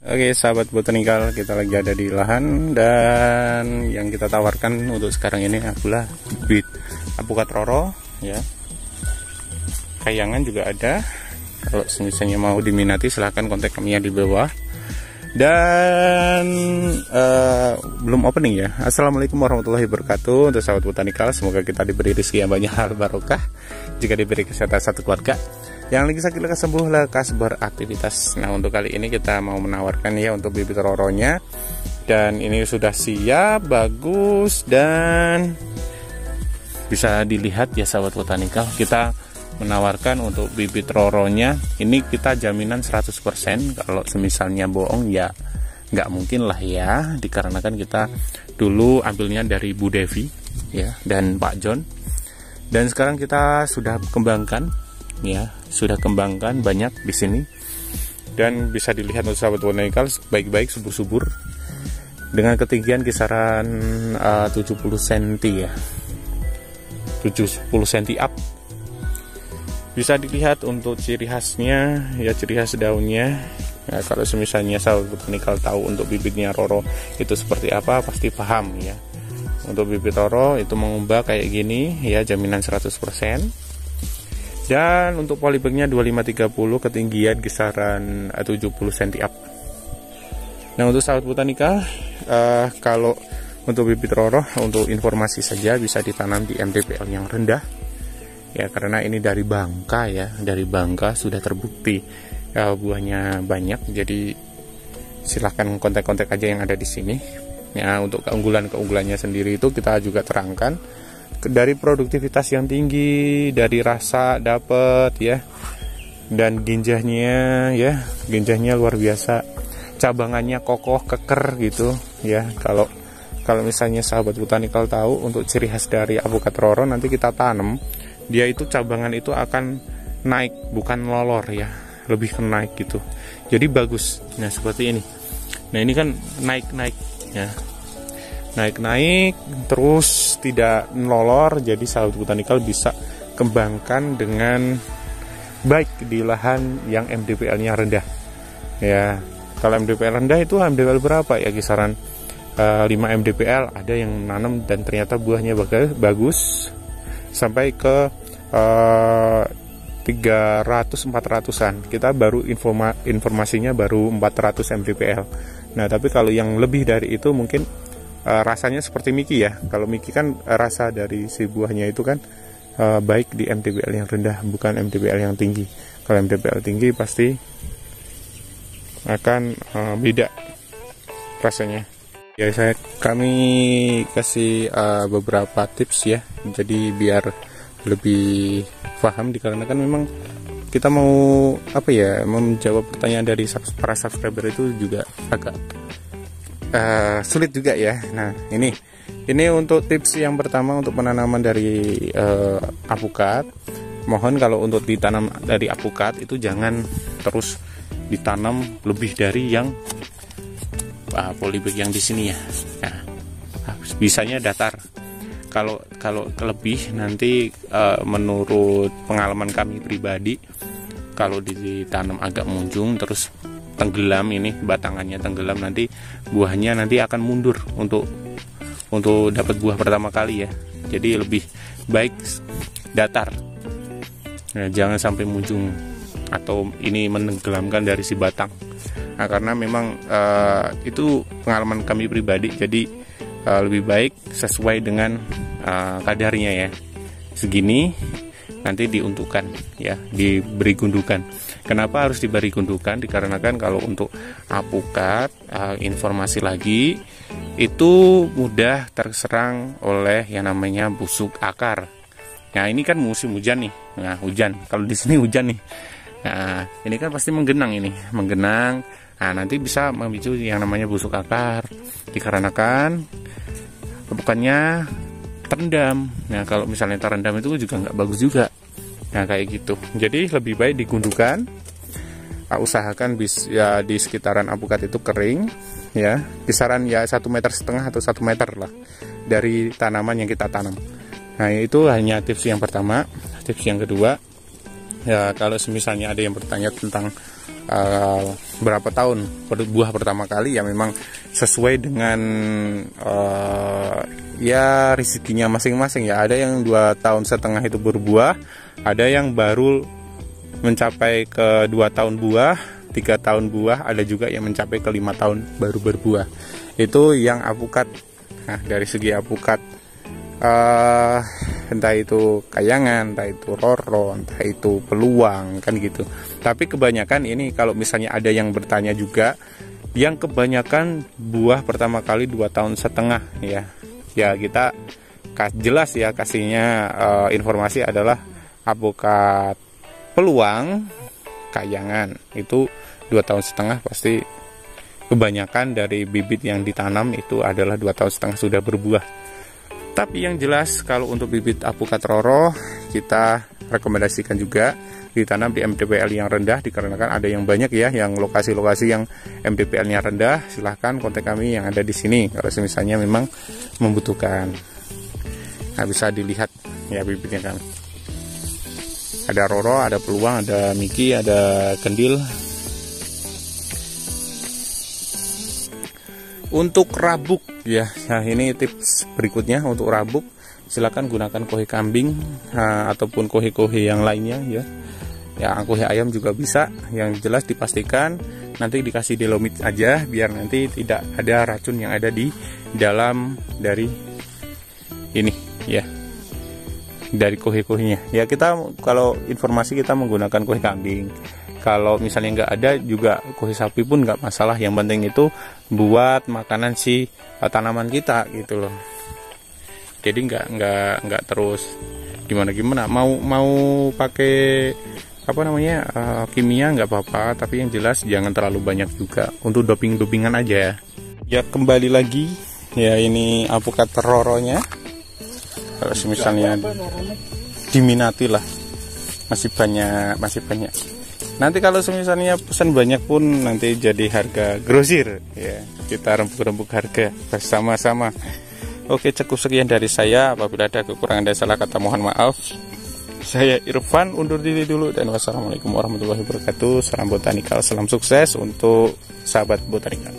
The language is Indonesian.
Oke sahabat botanikal, kita lagi ada di lahan dan yang kita tawarkan untuk sekarang ini adalah bibit apukat roro ya. Kayangan juga ada. Kalau misalnya mau diminati silahkan kontak kami ya di bawah. Dan belum opening ya. Assalamualaikum warahmatullahi wabarakatuh. Untuk sahabat botanikal, semoga kita diberi rezeki yang banyak, hal barokah, juga diberi kesehatan satu keluarga, yang lagi sakit lekas sembuh, lekas beraktivitas. Nah untuk kali ini kita mau menawarkan ya untuk bibit roronya. Dan ini sudah siap, bagus, dan bisa dilihat ya sahabat botanikal. Kita menawarkan untuk bibit roronya ini kita jaminan 100%. Kalau semisalnya bohong ya nggak mungkin lah ya, dikarenakan kita dulu ambilnya dari Bu Devi ya dan Pak John, dan sekarang kita sudah kembangkan ya, sudah kembangkan banyak di sini, dan bisa dilihat untuk sahabat botanikal baik-baik subur-subur dengan ketinggian kisaran 70 cm ya, 70 cm up. Bisa dilihat untuk ciri khasnya ya, ciri khas daunnya ya. Kalau misalnya sahabat botanikal tahu untuk bibitnya roro itu seperti apa, pasti paham ya. Untuk bibit roro itu mengumbah kayak gini ya, jaminan 100%. Dan untuk polybagnya 2530, ketinggian kisaran 70 cm up. Nah untuk sahabat botanikal, kalau untuk bibit roro, untuk informasi saja bisa ditanam di MDPL yang rendah ya, karena ini dari Bangka ya, dari Bangka sudah terbukti ya, buahnya banyak. Jadi silahkan kontak-kontak aja yang ada di sini ya. Untuk keunggulannya sendiri itu kita juga terangkan dari produktivitas yang tinggi, dari rasa dapat ya, dan ginjahnya ya, ginjahnya luar biasa, cabangannya kokoh keker gitu ya. Kalau misalnya sahabat botanikal tahu untuk ciri khas dari apukat roro, nanti kita tanam dia itu cabangan itu akan naik, bukan lolor ya, lebih ke naik gitu. Jadi bagus. Nah seperti ini. Nah ini kan naik ya, naik terus tidak melolor. Jadi sahabat botanikal bisa kembangkan dengan baik di lahan yang MDPL-nya rendah ya. Kalau MDPL rendah itu MDPL berapa ya, kisaran 5 MDPL. Ada yang nanam dan ternyata buahnya bagus sampai ke 300-400an. Kita baru informasinya baru 400 mdpl. Nah tapi kalau yang lebih dari itu mungkin rasanya seperti Miki ya. Kalau Miki kan rasa dari si buahnya itu kan baik di MDPL yang rendah, bukan MDPL yang tinggi. Kalau MDPL tinggi pasti akan beda rasanya ya. Kami kasih beberapa tips ya, jadi biar lebih paham, dikarenakan memang kita mau apa ya, menjawab pertanyaan dari para subscriber itu juga agak sulit juga ya. Nah ini untuk tips yang pertama untuk penanaman dari apukat. Mohon kalau untuk ditanam dari apukat itu jangan terus ditanam lebih dari yang polybag yang di sini ya. Nah, bisanya datar. Kalau lebih nanti menurut pengalaman kami pribadi, kalau ditanam agak munjung terus tenggelam, ini batangannya tenggelam, nanti buahnya nanti akan mundur untuk dapat buah pertama kali ya. Jadi lebih baik datar. Nah, jangan sampai munjung atau ini menenggelamkan dari si batang. Nah, karena memang itu pengalaman kami pribadi. Jadi lebih baik sesuai dengan kadarnya ya, segini nanti diuntukkan ya, diberi gundukan. Kenapa harus diberi gundukan? Dikarenakan kalau untuk apukat, informasi lagi, itu mudah terserang oleh yang namanya busuk akar. Nah ini kan musim hujan nih, nah hujan, kalau di sini hujan nih, nah ini kan pasti menggenang. Nah nanti bisa memicu yang namanya busuk akar, dikarenakan bukannya terendam. Nah kalau misalnya terendam itu juga nggak bagus juga. Nah kayak gitu. Jadi lebih baik digundukan. Usahakan ya di sekitaran apukat itu kering ya, kisaran ya 1,5 meter atau 1 meter lah dari tanaman yang kita tanam. Nah itu hanya tips yang pertama. Tips yang kedua ya, kalau misalnya ada yang bertanya tentang berapa tahun berbuah pertama kali, ya memang sesuai dengan ya rezekinya masing-masing ya. Ada yang 2,5 tahun itu berbuah, ada yang baru mencapai ke 2 tahun buah, 3 tahun buah, ada juga yang mencapai ke 5 tahun baru berbuah. Itu yang apukat. Nah, dari segi apukat, entah itu kayangan, entah itu roro, entah itu peluang, kan gitu. Tapi kebanyakan ini kalau misalnya ada yang bertanya juga, yang kebanyakan buah pertama kali 2,5 tahun ya. Ya kita jelas ya kasihnya informasi adalah apukat peluang, kayangan itu 2,5 tahun pasti. Kebanyakan dari bibit yang ditanam itu adalah 2,5 tahun sudah berbuah. Tapi yang jelas kalau untuk bibit apukat roro kita rekomendasikan juga ditanam di MTPL yang rendah, dikarenakan ada yang banyak ya yang lokasi-lokasi yang MTPL-nya rendah. Silahkan kontak kami yang ada di sini kalau misalnya memang membutuhkan. Nah, bisa dilihat ya bibitnya kan. Ada roro, ada peluang, ada miki, ada kendil. Untuk rabuk ya, nah ini tips berikutnya untuk rabuk. Silakan gunakan kohe kambing ataupun kohe-kohe yang lainnya ya. Ya kohe ayam juga bisa. Yang jelas dipastikan nanti dikasih delomit aja biar nanti tidak ada racun yang ada di dalam dari ini ya. Dari kohe-kohenya. Ya kita kalau informasi kita menggunakan kohe kambing. Kalau misalnya nggak ada juga kohe sapi pun nggak masalah. Yang penting itu buat makanan si tanaman kita gitu loh. Jadi nggak terus gimana mau pakai apa namanya kimia nggak apa-apa. Tapi yang jelas jangan terlalu banyak juga untuk doping-dopingan aja. Ya kembali lagi ya ini apukat roronya. Kalau misalnya diminati lah masih banyak. Nanti kalau misalnya pesan banyak pun nanti jadi harga grosir ya. Kita rembuk-rembuk harga bersama-sama. Oke, cukup sekian dari saya. Apabila ada kekurangan dan salah kata mohon maaf. Saya Irfan undur diri dulu dan wassalamualaikum warahmatullahi wabarakatuh. Salam botanikal, salam sukses untuk sahabat botanikal.